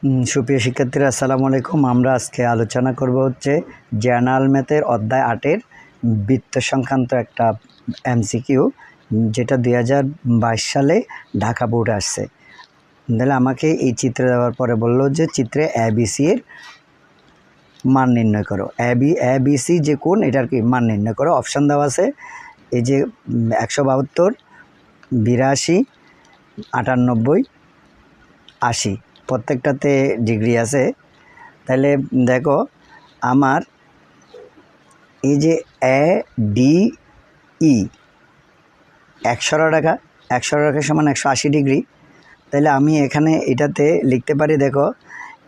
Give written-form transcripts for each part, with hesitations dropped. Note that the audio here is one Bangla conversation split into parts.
সুপ্রিয় শিক্ষার্থীরা আসসালামু আলাইকুম। আমরা আজকে আলোচনা করব হচ্ছে জেনারেল ম্যাথের অধ্যায় 8-এর বৃত্ত সংক্রান্ত একটা এমসিকিউ, যেটা 2022 সালে ঢাকা বোর্ডে আসছে। তাহলে আমাকে এই চিত্র দেওয়ার পরে বললো যে চিত্রে ABC এর মান নির্ণয় করো। ABC যে কোণ, এটার কি মান নির্ণয় করো। অপশান দেওয়া আছে এই যে 172, 82, 98, 80, প্রত্যেকটাতে ডিগ্রি আছে। তাহলে দেখো আমার এই যে ADE 100 টাকা, 100 টাকা সমান 180 ডিগ্রি। তাহলে আমি এখানে এটাতে লিখতে পারি, দেখো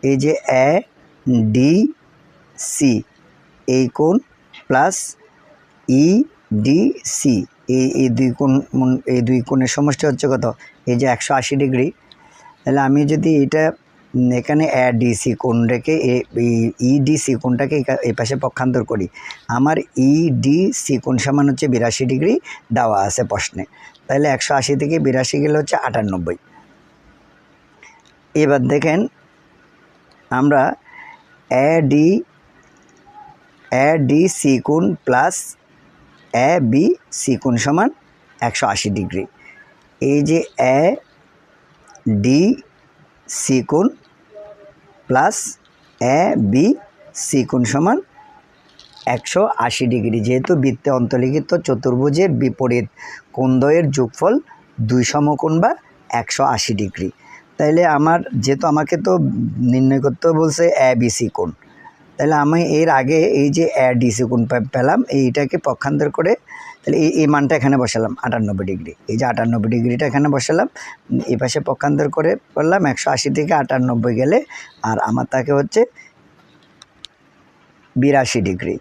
এই যে ADC এই কোণ প্লাস EDC এই দুই কোণের সমষ্টি হচ্ছে কত, এই যে 180 ডিগ্রি। তাহলে আমি যদি এটা এখানে ADC কোণ রেখে EDC কোণটাকে এই পাশে পক্ষান্তর করি, আমার EDC কোণ সমান হচ্ছে 82 ডিগ্রি দেওয়া আছে প্রশ্নে। তাহলে 180 থেকে 82 গেলে হচ্ছে 98। এবার দেখেন আমরা ADC কোণ প্লাস ABC কোণ সমান 180 ডিগ্রি। এই যে ADC কোণ প্লাস ABC কোণ সমান 180 ডিগ্রি। যেহেতু বৃত্তে অন্তর্লিখিত চতুর্ভুজের বিপরীত কোণদ্বয়ের যোগফল 2 সমকোণ বা 180 ডিগ্রি। তাইলে যেহেতু আমাকে তো নির্ণয় করতে বলছে ABC কোণ, তাহলে আমি এর আগে এই যে ADC কোণ পেলাম, এইটাকে পক্ষান্তর করে তাহলে এই মানটা এখানে বসালাম 98 ডিগ্রি। এই যে 98 ডিগ্রিটা এখানে বসালাম, এই পাশে পক্ষান্তর করে করলাম, 180 থেকে 98 গেলে আর আমার থাকে হচ্ছে 82 ডিগ্রি।